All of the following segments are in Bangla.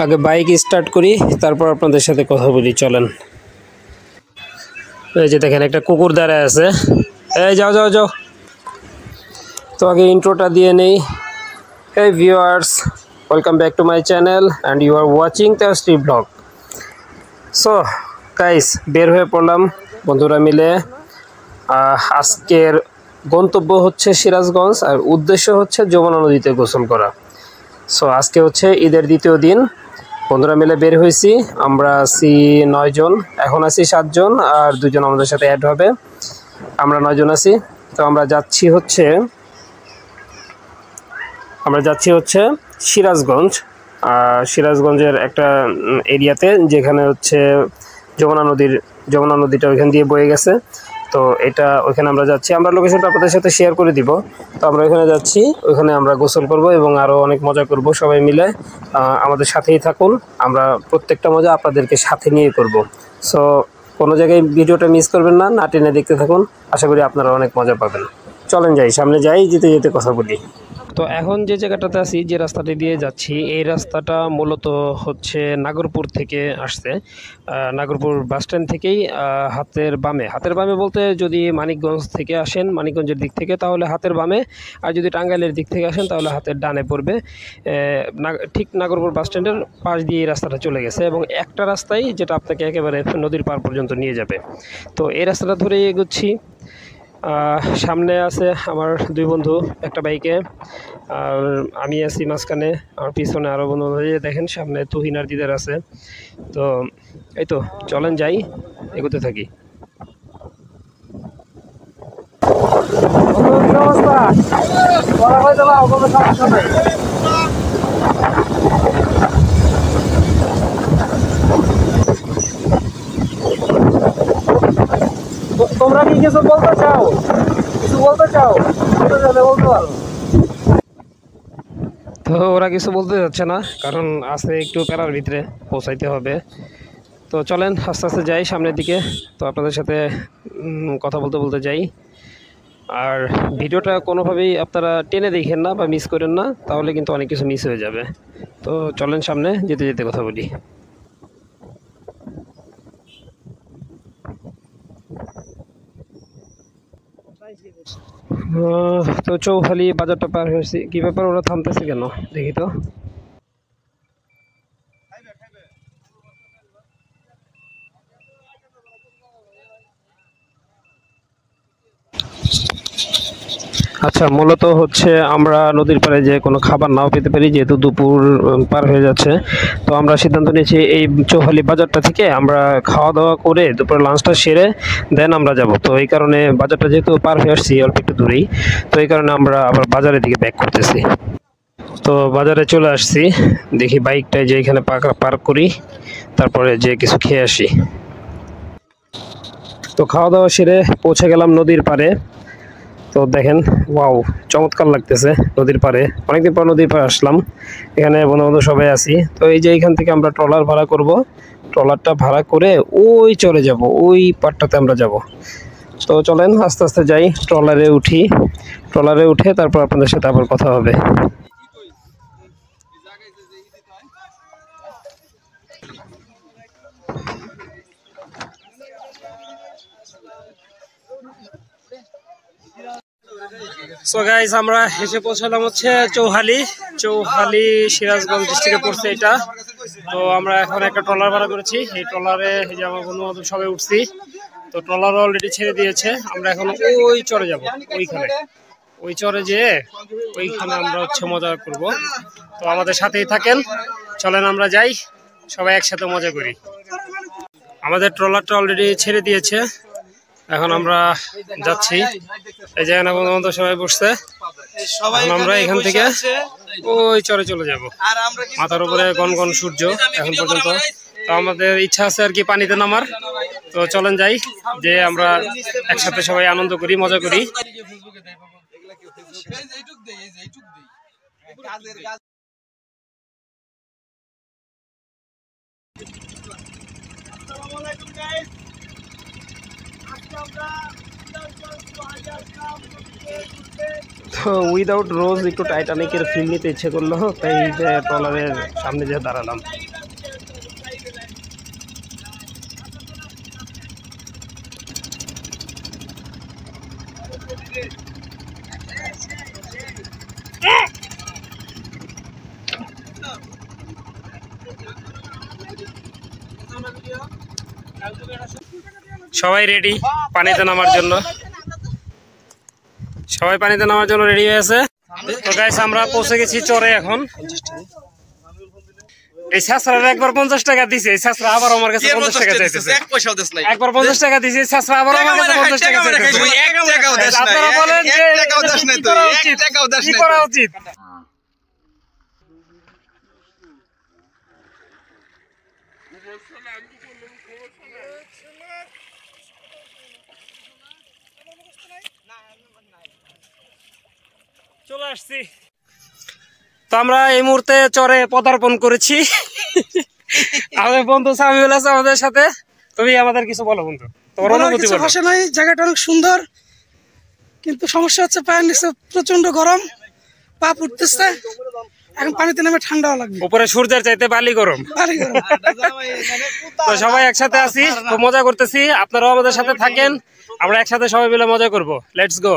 আগে বাইক স্টার্ট করি, তারপর আপনাদের সাথে কথা বলি। চলেন। এই যে দেখেন একটা কুকুর দাঁড়ায় আছে। এই যাও যাও যাও। তো আগে ইন্ট্রোটা দিয়ে নেই। Hey viewers, welcome back to my channel and you are watching Thirsty Vlog. So guys, বের হয়ে পড়লাম বন্ধুরা মিলে। আজকের গন্তব্য হচ্ছে সিরাজগঞ্জ, আর উদ্দেশ্য হচ্ছে যমুনা নদীতে গোসল করা। সো আজকে হচ্ছে ঈদের দ্বিতীয় দিন, বন্ধুরা মিলে বের হয়েছি। আমরা আছি 9 জন, এখন আছি 7 জন, আর 2 জন আমাদের সাথে অ্যাড হবে। আমরা 9 জন আছি। তো আমরা যাচ্ছি হচ্ছে সিরাজগঞ্জ। সিরাজগঞ্জের একটা এরিয়াতে, যেখানে হচ্ছে যমুনা নদীটা ওইখান দিয়ে বয়ে গেছে। তো এটা ওইখানে আমরা যাচ্ছি। আমরা লোকেশনটা আপনাদের সাথে শেয়ার করে দিব। তো আমরা ওইখানে যাচ্ছি, ওইখানে আমরা গোসল করব এবং আরও অনেক মজা করব সবাই মিলে। আমাদের সাথেই থাকুন, আমরা প্রত্যেকটা মজা আপনাদেরকে সাথে নিয়ে করব। সো কোনো জায়গায় ভিডিওটা মিস করবেন না, না টেনে দেখতে থাকুন। আশা করি আপনারা অনেক মজা পাবেন। চলেন যাই, সামনে যাই, যেতে যেতে কথা বলি। তো এখন যে জায়গাটাতে আছি, যে রাস্তাটি দিয়ে যাচ্ছি, এই রাস্তাটা মূলত হচ্ছে নাগরপুর থেকে আসছে। নাগরপুর বাসস্ট্যান্ড থেকেই হাতের বামে বলতে, যদি মানিকগঞ্জ থেকে আসেন, মানিকগঞ্জের দিক থেকে, তাহলে হাতের বামে, আর যদি টাঙ্গাইলের দিক থেকে আসেন তাহলে হাতের ডানে পড়বে। ঠিক নাগরপুর বাসস্ট্যান্ডের পাশ দিয়ে এই রাস্তাটা চলে গেছে, এবং একটা রাস্তাই যেটা আপনাকে একেবারে নদীর পার পর্যন্ত নিয়ে যাবে। তো এই রাস্তাটা ধরেই এগোচ্ছি। সামনে আছে আমার 2 বন্ধু একটা বাইকে, আর আমি আছি মাঝখানে, আর পিছনে আরও বন্ধু দেখেন, সামনে তুহিন আর দিদার আছে। তো এই তো, চলেন যাই, এগোতে থাকি। তোমরা কি কিছু বলতে চাও? তো ওরা কিছু বলতে যাচ্ছে না, কারণ আছে একটু প্যারার ভিতরে, পৌঁছাইতে হবে। তো চলেন আস্তে আস্তে যাই সামনের দিকে। তো আপনাদের সাথে কথা বলতে বলতে যাই। আর ভিডিওটা কোনোভাবেই আপনারা টেনে দেখেন না বা মিস করেন না, তাহলে কিন্তু অনেক কিছু মিস হয়ে যাবে। তো চলেন সামনে যেতে যেতে কথা বলি। তো চৌখালি বাজারটা পার হয়েছি। কি ব্যাপার, ওরা থামতেছে কেন দেখি তো। আচ্ছা, মূলত হচ্ছে আমরা নদীর পাড়ে যে কোনো খাবার নাও পেতে পারি, যেহেতু দুপুর পার হয়ে যাচ্ছে। তো আমরা সিদ্ধান্ত নিয়েছি এই চৌখালি বাজারটা থেকে আমরা খাওয়া দাওয়া করে দুপুর লাঞ্চটা সেরে দেন আমরা যাব। তো এই কারণে বাজারটা যেহেতু পার হয়ে আসছি অল্প একটু দূরেই, তো এই কারণে আমরা আবার বাজারের দিকে ব্যাক করতেছি। তো বাজারে চলে আসছি, দেখি বাইকটায় যে এখানে পার্ক করি, তারপরে যে কিছু খেয়ে আসি। তো খাওয়া দাওয়া সেরে পৌঁছে গেলাম নদীর পাড়ে। তো দেখেন, ওয়াও, চমৎকার লাগতেছে নদীর পাড়ে। অনেকদিন পর নদীর পাড়ে আসলাম, এখানে বন্ধু সবাই আছি। তো এই যে এইখান থেকে আমরা ট্রলার ভাড়া করব, ট্রলারটা ভাড়া করে ওই চলে যাব, ওই পাড়টাতে আমরা যাব। তো চলেন আস্তে আস্তে যাই, ট্রলারে উঠে তারপর আপনাদের সাথে আবার কথা হবে। সো গাইস, আমরা এসে পৌঁছালাম হচ্ছে চৌহালি সিরাজগঞ্জ ডিস্ট্রিক্টে পড়ছে এটা। তো আমরা এখন একটা ট্রলার ভাড়া করেছি, এই ট্রলারে এই যে আমার বন্ধু বান্ধব সবাই উঠছি। তো ট্রলার অলরেডি ছেড়ে দিয়েছে, আমরা এখন ওই চরে যাব, ওই চরে যেয়ে ওইখানে আমরা হচ্ছে মজা করব। তো আমাদের সাথেই থাকেন, চলেন আমরা যাই, সবাই একসাথে মজা করি। আমাদের ট্রলারটা অলরেডি ছেড়ে দিয়েছে, এখন আমরা যাচ্ছি। এই জায়গায় বন্ধু সবাই বসছে, আমরা এখান থেকে ওই চরে চলে যাব। মাথার উপরে গনগন সূর্য এখন পর্যন্ত। তো আমাদের ইচ্ছা আছে আর কি পানিতে নামার। তো চলেন যাই, যে আমরা একসাথে সবাই আনন্দ করি, মজা করি। তো উইদাউট রোজ একটু টাইটানিকের ফিল নিতে ইচ্ছে করলো, তাই যে ট্রলারের সামনে যে দাঁড়ালাম। সবাই রেডি পানিতে নামার জন্য, সবাই পানিতে নামার জন্য রেডি হয়ে আছে। তো গাইস আমরা পৌঁছে গেছি চরে। এখন এই ছাত্রার একবার 50 টাকা দিছে, এই ছাত্রা আবার আমার কাছে 50 টাকা চাইতেছে। এক পয়সাও দিছ নাই, একবার 50 টাকা দিছে, ছাত্রা আবার আমার কাছে 50 টাকা চাইতেছে। এক টাকাও দিছ নাই, আপনারা বলেন যে এক টাকাও দিছ নাই, তো এক টাকাও দিছ নাই, কি করা উচিত? চলে আসছি। তো আমরা এই মুহূর্তে চরে পদার্পণ করেছি। আমাদের বন্ধু সামিউল আছে আমাদের সাথে। তুমি আমাদের কিছু বলো বন্ধু, তোমার অনুভূতি বলো। ভাষা নাই, জায়গাটা অনেক সুন্দর, কিন্তু সমস্যা হচ্ছে পায়ের নিচে প্রচন্ড গরম, পা পুড়তেছে। এখন পানিতে নেমে ঠান্ডাও লাগবে, উপরে সূর্যের চাইতে বালি গরম। তো সবাই একসাথে আছি, খুব মজা করতেছি। আপনারাও আমাদের সাথে থাকেন, আমরা একসাথে সবাই মিলে মজা করবো। Let's go.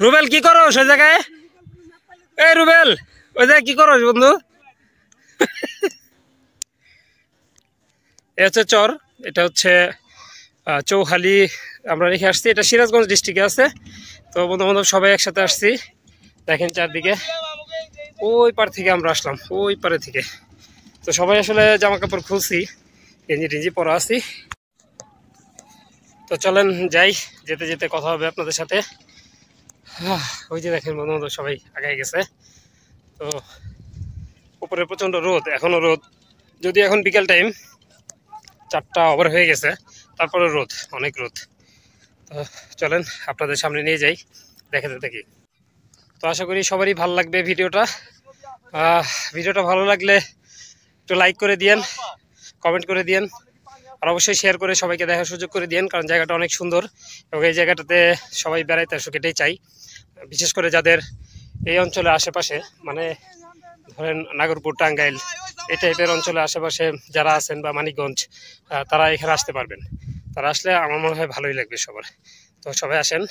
রুবেল কি করো সেই জায়গায়? এই রুবেল ওই জায়গায় কি করো বন্ধু? এ হচ্ছে চর, এটা হচ্ছে চৌহালি আমরা রেখে আসছি। এটা সিরাজগঞ্জ ডিস্ট্রিক্টে আছে। তো বন্ধু বান্ধব সবাই একসাথে আসছি। দেখেন চারদিকে, ওই পার থেকে আমরা আসলাম, ওই পারে থেকে। তো সবাই আসলে জামা কাপড় খুলছি, গেঞ্জি টেঞ্জি পরা আছি। তো চলেন যাই, যেতে যেতে কথা হবে আপনাদের সাথে। ওই যে দেখেন বন্ধু বান্ধব সবাই আগায় গেছে। তো উপরে প্রচণ্ড রোদ, এখনও রোদ, যদি এখন বিকেল টাইম 4টা ওভার হয়ে গেছে, তারপরে রোদ, অনেক রোদ। তো চলেন আপনাদের সামনে নিয়ে যাই, দেখাতে থাকি। তো আশা করি সবারই ভালো লাগবে ভিডিওটা। ভিডিওটা ভালো লাগলে একটু লাইক করে দিয়েন, কমেন্ট করে দিয়েন, আর অবশ্যই শেয়ার করে সবাইকে দেখার সুযোগ করে দিয়েন, কারণ জায়গাটা অনেক সুন্দর এবং এই জায়গাটাতে সবাই বেড়াইতে আসুক এটাই চাই। বিশেষ করে যাদের এই অঞ্চলের আশেপাশে, মানে ধরেন নাগরপুর, টাঙ্গাইল এই টাইপের অঞ্চলের আশেপাশে যারা আছেন বা মানিকগঞ্জ, তারা এখানে আসতে পারবেন। তারা আসলে আমার মনে হয় ভালোই লাগবে সবার। তো সবাই আসেন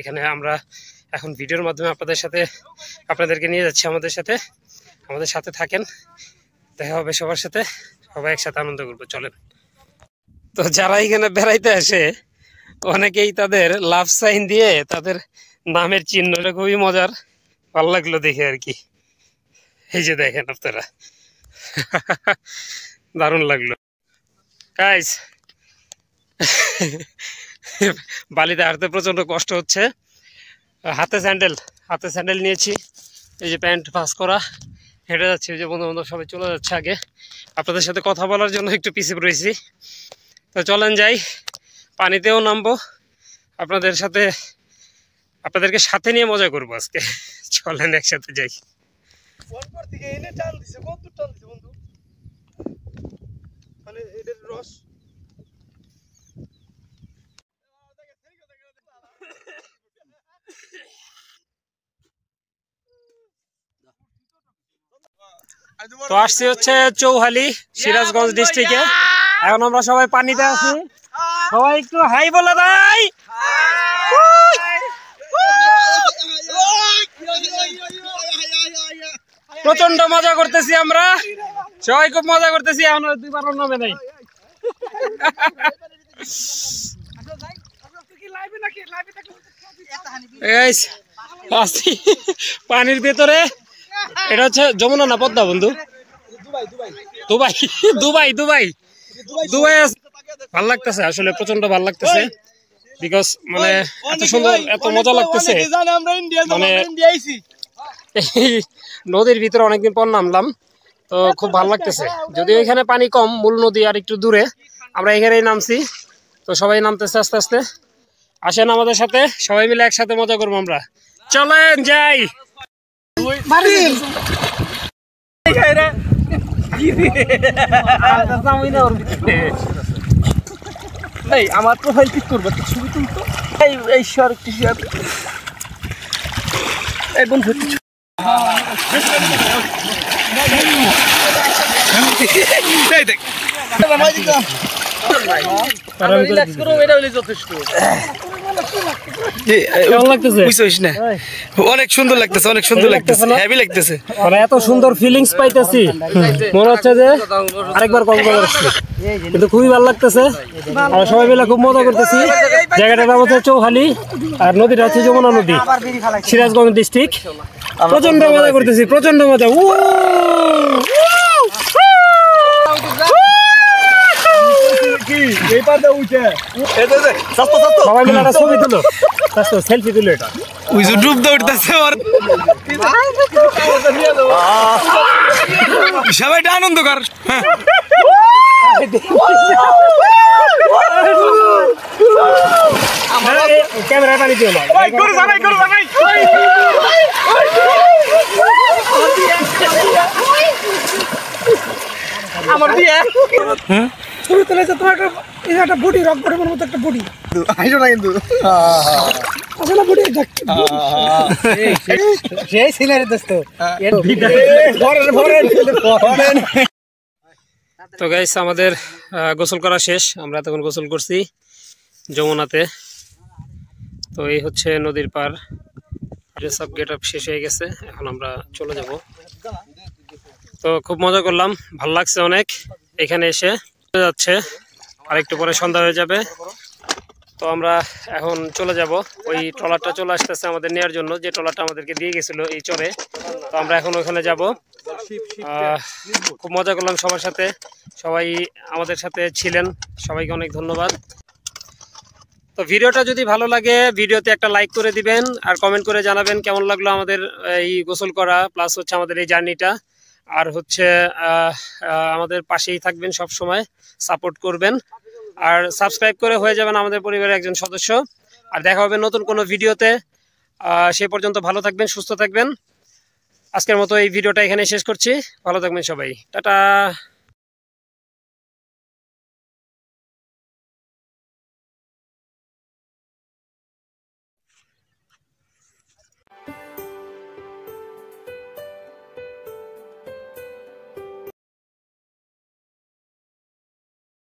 এখানে। আমরা এখন ভিডিওর মাধ্যমে আপনাদেরকে নিয়ে যাচ্ছি আমাদের সাথে থাকেন, দেখা হবে সবার সাথে, সবাই একসাথে আনন্দ করবো। চলেন। তো যারা এখানে বেড়াইতে আসে অনেকেই তাদের লাভ সাইন দিয়ে তাদের নামের চিহ্নটা খুবই মজার, ভালো লাগলো দেখে আর কি। এই যে দেখেন আপনারা, দারুণ লাগলো গাইস। বালিতে হাঁটতে প্রচন্ড কষ্ট হচ্ছে। হাতে স্যান্ডেল নিয়েছি, এই যে প্যান্ট পাস করা, হেঁটে যাচ্ছি। ওই যে বন্ধু বান্ধব সবাই চলে যাচ্ছে আগে, আপনাদের সাথে কথা বলার জন্য একটু পিছিয়ে রয়েছি। তো চলেন যাই, পানিতেও নামবো, আপনাদেরকে সাথে নিয়ে মজা করবো আজকে। চলেন একসাথে যাই। তো আসছি হচ্ছে চৌহালি, সিরাজগঞ্জ ডিস্ট্রিক্টে। এখন আমরা সবাই পানিতে আছি, সবাই একটু হাই বলে দেয়। প্রচন্ড মজা করতেছি আমরা, সবাই খুব মজা করতেছি। এখন 2বার নামে নাই। পানির ভেতরে, এটা হচ্ছে যমুনা না পদ্মা বন্ধু? দুবাই। ভাল লাগতেছে আসলে, প্রচন্ড ভাল লাগতেছে। বিকজ মানে এত সুন্দর, এত মজা লাগতেছে। মানে নদীর ভিতরে অনেকদিন পর নামলাম, তো খুব ভালো লাগতেছে। যদিও এখানে পানি কম, মূল নদী আর একটু দূরে, আমরা এখানেই নামছি। তো সবাই নামতেছে আস্তে আস্তে। আসেন আমাদের সাথে, সবাই মিলে একসাথে মজা করবো আমরা। চলেন যাই। এই আমার প্রোফাইল পিক করবো তো ছবি তুলতো এই শর কি শর এই বন্ধু এই দেখ অনেক সুন্দর লাগতেছে অনেক সুন্দর লাগতেছে হেভি লাগতেছে এত সুন্দর ফিলিংস পাইতেছি মনে হচ্ছে যে আরেকবার কক্সবাজার আসছি কিন্তু খুবই ভালো লাগতেছে আমরা সবাই মিলে খুব মজা করতেছি জায়গাটার নাম হচ্ছে চৌহালি আর নদীটা হচ্ছে যমুনা নদী সিরাজগঞ্জ ডিস্ট্রিক্ট প্রচন্ড মজা করতেছি প্রচন্ড মজা সবাই মিলে একটা ছবি তুলো সেলফি তুলো এটা ডুব দৌড়তেছে সবাইটা আনন্দ কর ক্যামেরা পানি দিও না আমার বিয়ে ছবি তুলেছে তোমার একটা বুটি রক বটের মতো একটা বুটি আইসো না কিন্তু আসলে বুটি সেই সিনারি দোস্ত তো গাইস আমাদের গোসল করা শেষ আমরা তখন গোসল করছি যমুনাতে তো এই হচ্ছে নদীর পার ড্রেস আপ গেট আপ শেষ হয়ে গেছে এখন আমরা চলে যাব তো খুব মজা করলাম ভালো লাগছে অনেক এখানে এসে যাচ্ছে আর একটু পরে সন্ধ্যা হয়ে যাবে তো আমরা এখন চলে যাব ওই ট্রলারটা চলে আসতেছে আমাদের নেওয়ার জন্য যে ট্রলারটা আমাদেরকে দিয়ে গেছিল এই চরে তো আমরা এখন ওখানে যাব খুব মজা করলাম সবার সাথে সবাই আমাদের সাথে ছিলেন সবাইকে অনেক ধন্যবাদ তো ভিডিওটা যদি ভালো লাগে ভিডিওতে একটা লাইক করে দিবেন আর কমেন্ট করে জানাবেন কেমন লাগলো আমাদের এই গোসল করা প্লাস হচ্ছে আমাদের এই জার্নিটা আর হচ্ছে আমাদের পাশেই থাকবেন সব সময় সাপোর্ট করবেন আর সাবস্ক্রাইব করে হয়ে যাবেন আমাদের পরিবারের একজন সদস্য আর দেখা হবে নতুন কোনো ভিডিওতে সে পর্যন্ত ভালো থাকবেন সুস্থ থাকবেন আজকের মতো এই ভিডিওটা এখানে শেষ করছি ভালো থাকবেন সবাই টাটা